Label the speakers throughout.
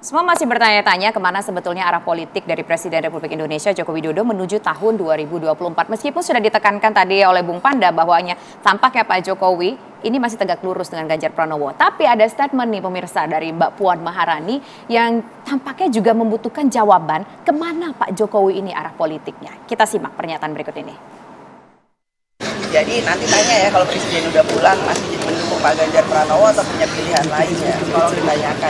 Speaker 1: Semua masih bertanya-tanya kemana sebetulnya arah politik dari Presiden Republik Indonesia Joko Widodo menuju tahun 2024. Meskipun sudah ditekankan tadi oleh Bung Panda bahwanya tampaknya Pak Jokowi ini masih tegak lurus dengan Ganjar Pranowo. Tapi ada statement nih pemirsa dari Mbak Puan Maharani yang tampaknya juga membutuhkan jawaban kemana Pak Jokowi ini arah politiknya. Kita simak pernyataan berikut ini.
Speaker 2: Jadi nanti tanya ya kalau Presiden udah pulang masih mendukung Pak Ganjar Pranowo atau punya pilihan lain ya, kalau ditanyakan.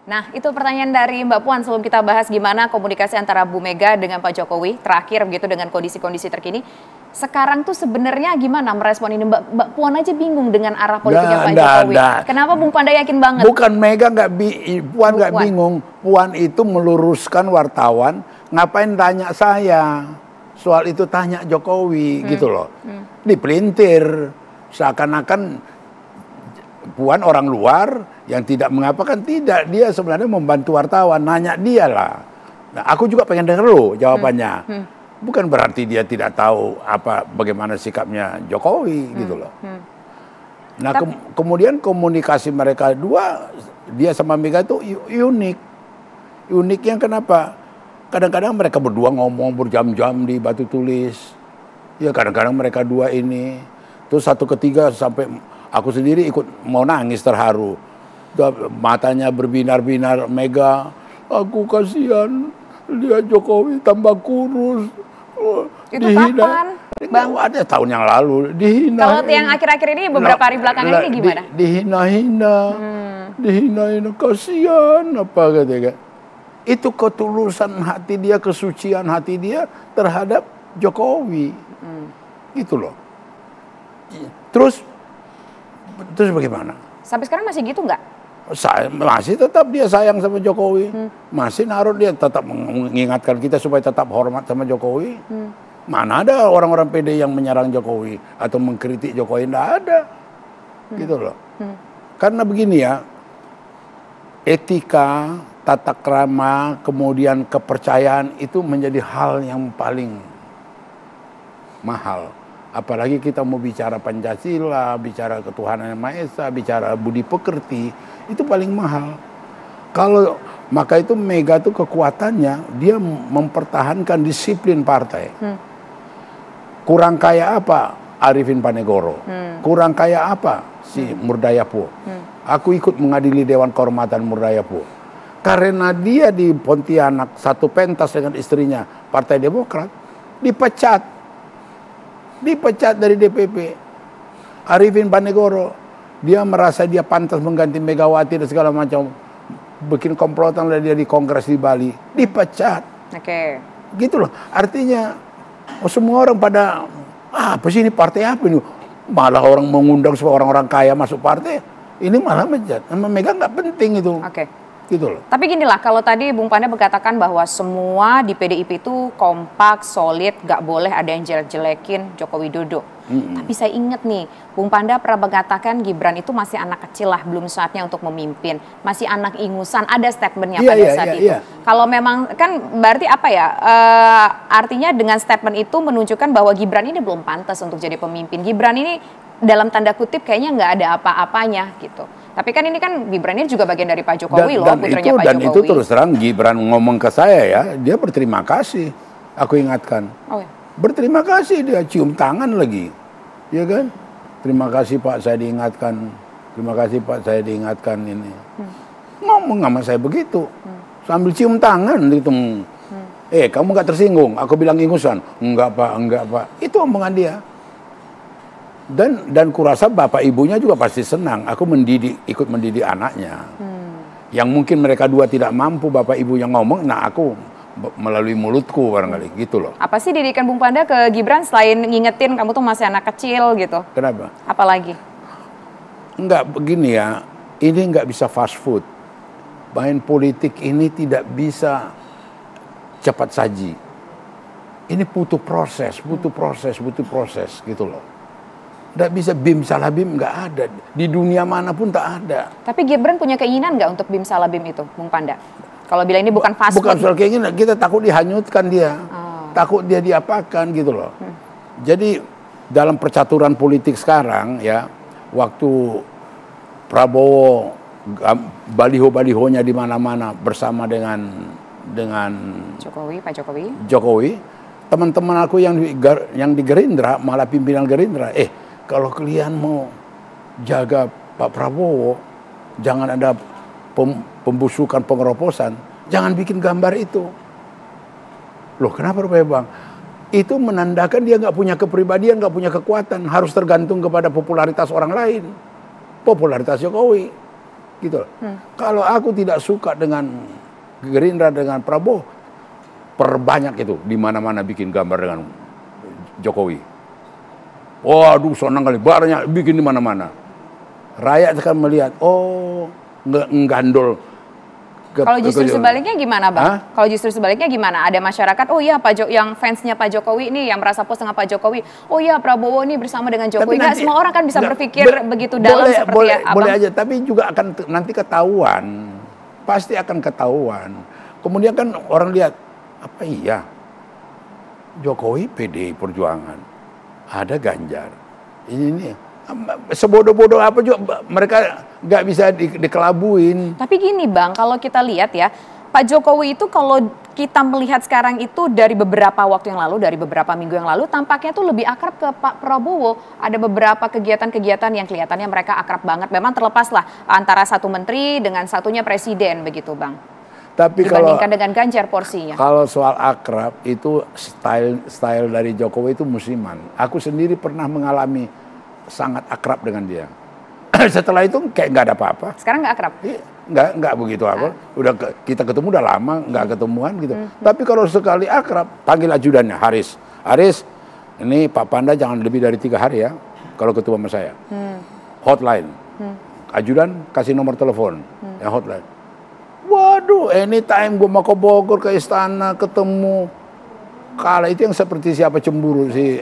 Speaker 1: Nah, itu pertanyaan dari Mbak Puan sebelum kita bahas gimana komunikasi antara Bu Mega dengan Pak Jokowi terakhir begitu dengan kondisi-kondisi terkini. Sekarang tuh sebenarnya gimana merespon ini? Mbak Puan aja bingung dengan arah politiknya Pak Jokowi. Kenapa Bung Panda yakin banget?
Speaker 3: Bukan Mega Puan nggak bingung. Puan itu meluruskan wartawan, ngapain tanya saya? Soal itu tanya Jokowi gitu loh. Dipelintir seakan-akan Puan orang luar yang tidak mengapakan, tidak, dia sebenarnya membantu wartawan, nanya dia lah. Nah, aku juga pengen denger lo jawabannya. Bukan berarti dia tidak tahu bagaimana sikapnya Jokowi gitu loh. Nah, kemudian komunikasi mereka dua, dia sama Mega itu unik. Uniknya kenapa? Kadang-kadang mereka berdua ngomong berjam-jam di batu tulis. Ya kadang-kadang mereka dua ini. Terus satu ketiga sampai aku sendiri ikut mau nangis terharu. Matanya berbinar-binar Mega. Aku kasihan lihat Jokowi tambah kurus.
Speaker 1: Itu kapan?
Speaker 3: Bang, ada tahun yang lalu dihina.
Speaker 1: Kalau yang akhir-akhir ini beberapa hari belakangan ini gimana?
Speaker 3: Dihina-hina. Dihina-hina kasihan apa katanya. Itu ketulusan hati dia, kesucian hati dia terhadap Jokowi. Gitu loh. Terus bagaimana?
Speaker 1: Sampai sekarang masih gitu nggak?
Speaker 3: Masih tetap dia sayang sama Jokowi. Masih naruh dia tetap mengingatkan kita supaya tetap hormat sama Jokowi. Mana ada orang-orang PD yang menyerang Jokowi atau mengkritik Jokowi? Nggak ada. Gitu loh. Karena begini ya, etika, tata krama, kemudian kepercayaan itu menjadi hal yang paling mahal. Apalagi kita mau bicara Pancasila, bicara ketuhanan yang Maha Esa, bicara budi pekerti, itu paling mahal. Maka itu Mega itu kekuatannya, dia mempertahankan disiplin partai. Kurang kaya apa Arifin Panegoro? Kurang kaya apa si Murdayapur? Aku ikut mengadili Dewan Kehormatan Murdayapur. Karena dia di Pontianak satu pentas dengan istrinya Partai Demokrat, dipecat dari DPP. Arifin Panegoro, dia merasa dia pantas mengganti Megawati dan segala macam, bikin komplotan lah dia di Kongres di Bali, dipecat.
Speaker 1: Oke. Gitu
Speaker 3: loh. Artinya semua orang pada apa sih ini partai apa ini? Malah orang mengundang supaya orang-orang kaya masuk partai, ini malah menjat. Sama Mega nggak penting itu.
Speaker 1: Oke.
Speaker 3: Gitu loh.
Speaker 1: Tapi gini lah, kalau tadi Bung Panda berkatakan bahwa semua di PDIP itu kompak, solid, gak boleh ada yang jelek-jelekin Joko Widodo. Tapi saya ingat nih, Bung Panda pernah mengatakan Gibran itu masih anak kecil lah, belum saatnya untuk memimpin. Masih anak ingusan, ada statementnya pada saat itu. Kalau memang, kan berarti apa ya, artinya dengan statement itu menunjukkan bahwa Gibran ini belum pantas untuk jadi pemimpin. Gibran ini dalam tanda kutip kayaknya nggak ada apa-apanya gitu. Tapi kan ini kan Gibran ini juga bagian dari Pak Jokowi loh, putranya Pak Jokowi.
Speaker 3: Dan itu terus terang Gibran ngomong ke saya ya, dia berterima kasih. Aku ingatkan. Oh, ya? Berterima kasih, dia cium tangan lagi. Ya kan? Terima kasih Pak, saya diingatkan. Terima kasih Pak, saya diingatkan ini. Ngomong sama saya begitu. Sambil cium tangan gitu. Kamu gak tersinggung? Aku bilang ingusan. Enggak Pak. Itu omongan dia. Dan kurasa bapak ibunya juga pasti senang. Aku ikut mendidik anaknya. Yang mungkin mereka dua tidak mampu bapak ibu yang ngomong, nah aku melalui mulutku barangkali gitu loh.
Speaker 1: Apa sih didikan Bung Panda ke Gibran selain ngingetin kamu tuh masih anak kecil gitu?
Speaker 3: Kenapa?
Speaker 1: Apalagi?
Speaker 3: Enggak begini ya, ini enggak bisa fast food. Main politik ini tidak bisa cepat saji. Ini butuh proses gitu loh. Nggak bisa bim salah bim, nggak ada. Di dunia manapun tak ada.
Speaker 1: Tapi Gibran punya keinginan nggak untuk bim salah bim itu, Bung Panda? Kalau bilang ini bukan fast food.
Speaker 3: Bukan soal keinginan, kita takut dihanyutkan dia. Takut dia diapakan gitu loh. Jadi dalam percaturan politik sekarang ya, waktu Prabowo baliho-balihonya di mana-mana bersama dengan
Speaker 1: Pak
Speaker 3: Jokowi. Teman-teman aku yang di Gerindra, malah pimpinan Gerindra, kalau kalian mau jaga Pak Prabowo, jangan ada pembusukan, pengeroposan, jangan bikin gambar itu. Loh, kenapa Rupanya Bang? Itu menandakan dia nggak punya kepribadian, nggak punya kekuatan, harus tergantung kepada popularitas orang lain, popularitas Jokowi, gitu. Kalau aku tidak suka dengan Gerindra, dengan Prabowo, perbanyak itu di mana-mana bikin gambar dengan Jokowi. Waduh, senang kali, banyak bikin di mana-mana. Rakyat akan melihat, nggandol.
Speaker 1: Kalau justru sebaliknya gimana, Bang? Kalau justru sebaliknya gimana? Ada masyarakat, yang fansnya Pak Jokowi ini, yang merasa puas dengan Pak Jokowi, Prabowo ini bersama dengan Jokowi. Nggak semua orang kan bisa berpikir begitu dalam seperti Abang.
Speaker 3: Boleh aja, tapi juga akan nanti ketahuan. Pasti akan ketahuan. Kemudian kan orang lihat, apa iya? Jokowi PDI Perjuangan, ada Ganjar. Ini sebodoh-bodoh apa juga mereka nggak bisa dikelabuin.
Speaker 1: Tapi gini Bang, kalau kita lihat ya, Pak Jokowi itu kalau kita melihat sekarang itu dari beberapa waktu yang lalu, dari beberapa minggu yang lalu, tampaknya tuh lebih akrab ke Pak Prabowo. Ada beberapa kegiatan-kegiatan yang kelihatannya mereka akrab banget. Memang terlepas lah antara satu menteri dengan satunya presiden begitu Bang.
Speaker 3: Tapi
Speaker 1: dibandingkan dengan Ganjar porsinya.
Speaker 3: Kalau soal akrab itu style dari Jokowi itu musiman. Aku sendiri pernah mengalami sangat akrab dengan dia. Setelah itu kayak nggak ada apa-apa.
Speaker 1: Sekarang nggak akrab?
Speaker 3: Nggak begitu apa. Kita ketemu udah lama nggak ketemuan gitu. Tapi kalau sekali akrab, panggil ajudannya Haris. Haris, ini Pak Panda jangan lebih dari 3 hari ya kalau ketemu sama saya. Hotline. Ajudan kasih nomor telepon. Ya hotline. Waduh, anytime gue mau ke Bogor, ke istana, ketemu. Kala itu yang seperti siapa cemburu si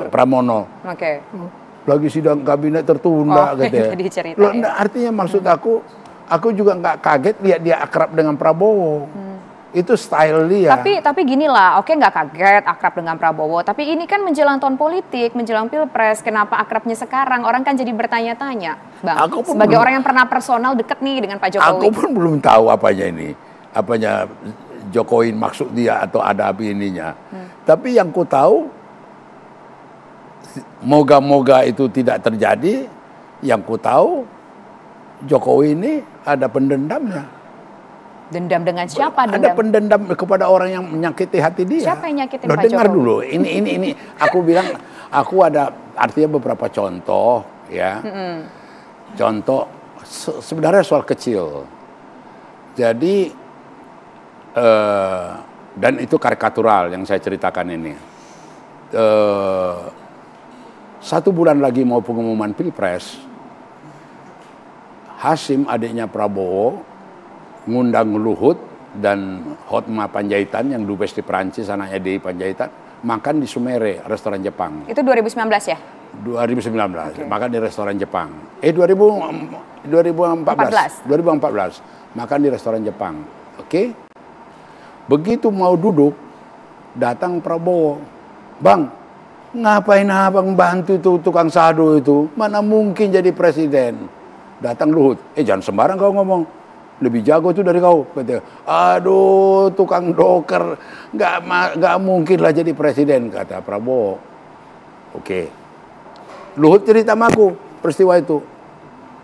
Speaker 3: Pramono.
Speaker 1: Oke.
Speaker 3: Lagi sidang kabinet tertunda gitu ya. Loh, artinya maksud aku juga nggak kaget lihat dia akrab dengan Prabowo. Itu style dia.
Speaker 1: Tapi gini lah, oke nggak kaget akrab dengan Prabowo. Tapi ini kan menjelang tahun politik, menjelang pilpres. Kenapa akrabnya sekarang? Orang kan jadi bertanya-tanya, Bang. Sebagai orang yang pernah personal deket nih dengan Pak Jokowi.
Speaker 3: Aku pun belum tahu apanya Jokowi maksud dia atau ada apa ininya. Tapi yang ku tahu, moga-moga itu tidak terjadi. Yang ku tahu, Jokowi ini ada pendendamnya.
Speaker 1: Dendam dengan siapa?
Speaker 3: Ada pendendam kepada orang yang menyakiti hati dia.
Speaker 1: Siapa yang nyakitin Pak Jokowi?
Speaker 3: Dengar dulu, ini aku bilang, aku ada artinya beberapa contoh ya. Contoh sebenarnya soal kecil. Jadi dan itu karikatural yang saya ceritakan ini. 1 bulan lagi mau pengumuman Pilpres, Hasyim adiknya Prabowo ngundang Luhut dan Hotma Panjaitan yang dubes di Perancis, anaknya di Panjaitan, makan di Sumere, restoran Jepang.
Speaker 1: Itu 2019 ya?
Speaker 3: 2019, makan di restoran Jepang. 2014, makan di restoran Jepang. Oke? Begitu mau duduk, datang Prabowo. Bang, ngapain abang bantu itu tukang sado itu? Mana mungkin jadi presiden? Datang Luhut. Jangan sembarang kau ngomong. Lebih jago itu dari kau. Kata, aduh tukang doker. Nggak mungkin lah jadi presiden, kata Prabowo. Oke. Luhut cerita sama aku peristiwa itu.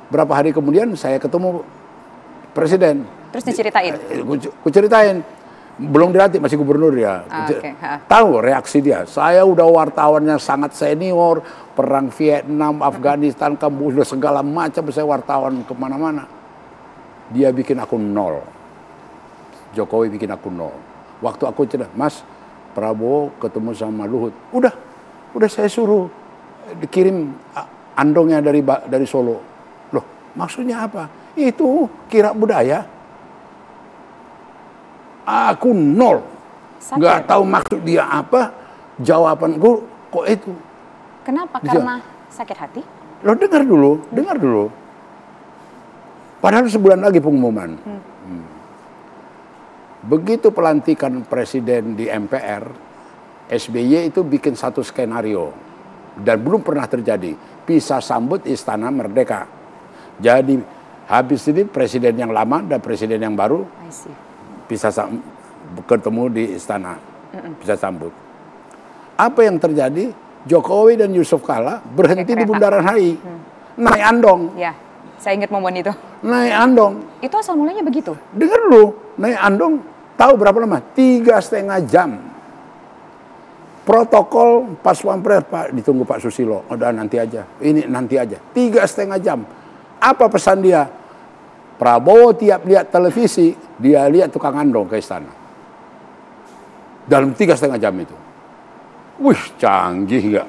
Speaker 3: Berapa hari kemudian saya ketemu presiden.
Speaker 1: Terus diceritain?
Speaker 3: Ku ceritain. Belum dilatih, masih gubernur ya. Tahu reaksi dia. Saya udah wartawannya sangat senior. Perang Vietnam, Afghanistan, Kamboja, segala macam. Saya wartawan kemana-mana. Dia bikin aku 0. Jokowi bikin aku 0. Waktu aku cerita, Mas, Prabowo ketemu sama Luhut. Udah saya suruh dikirim andongnya dari Solo. Loh, maksudnya apa? Itu kira budaya. Aku 0. Nggak tahu maksud dia apa. Jawabanku kok itu.
Speaker 1: Kenapa? Karena sakit hati?
Speaker 3: Lo dengar dulu. Padahal sebulan lagi pengumuman. Begitu pelantikan presiden di MPR, SBY itu bikin satu skenario. Dan belum pernah terjadi. Pisah sambut Istana Merdeka. Jadi habis ini presiden yang lama dan presiden yang baru bisa ketemu di istana, bisa sambut. Apa yang terjadi? Jokowi dan Yusuf Kala berhenti di Bundaran HI, naik andong.
Speaker 1: Ya, saya ingat momen itu.
Speaker 3: Naik andong.
Speaker 1: Itu asal mulanya begitu?
Speaker 3: Dengar lu, naik andong, tahu berapa lama? 3,5 jam. Protokol pas pampres, Pak, ditunggu Pak Susilo. Udah nanti aja, ini nanti aja. 3,5 jam. Apa pesan dia? Prabowo tiap lihat televisi, dia lihat tukang andong ke istana. Dalam 3,5 jam itu. Wih, canggih gak?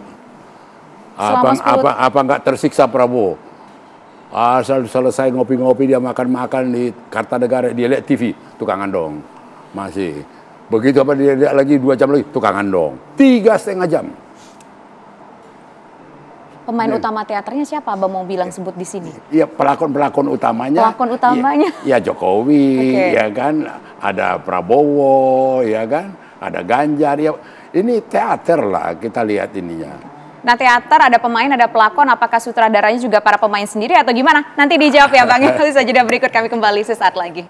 Speaker 3: Apa nggak tersiksa Prabowo? Asal selesai ngopi-ngopi dia makan-makan di Kartanegara, dia lihat TV, tukang andong. Masih. Begitu apa dia lihat lagi 2 jam lagi, tukang andong. 3,5 jam.
Speaker 1: Pemain utama teaternya siapa Abang mau bilang sebut di sini?
Speaker 3: Iya, pelakon utamanya.
Speaker 1: Pelakon utamanya?
Speaker 3: Ya Jokowi, ya kan. Ada Prabowo, ya kan. Ada Ganjar, ya. Ini teater lah, kita lihat ininya.
Speaker 1: Nah, teater ada pemain, ada pelakon, apakah sutradaranya juga para pemain sendiri atau gimana? Nanti dijawab ya Bang, lalu saja berikut kami kembali sesaat lagi.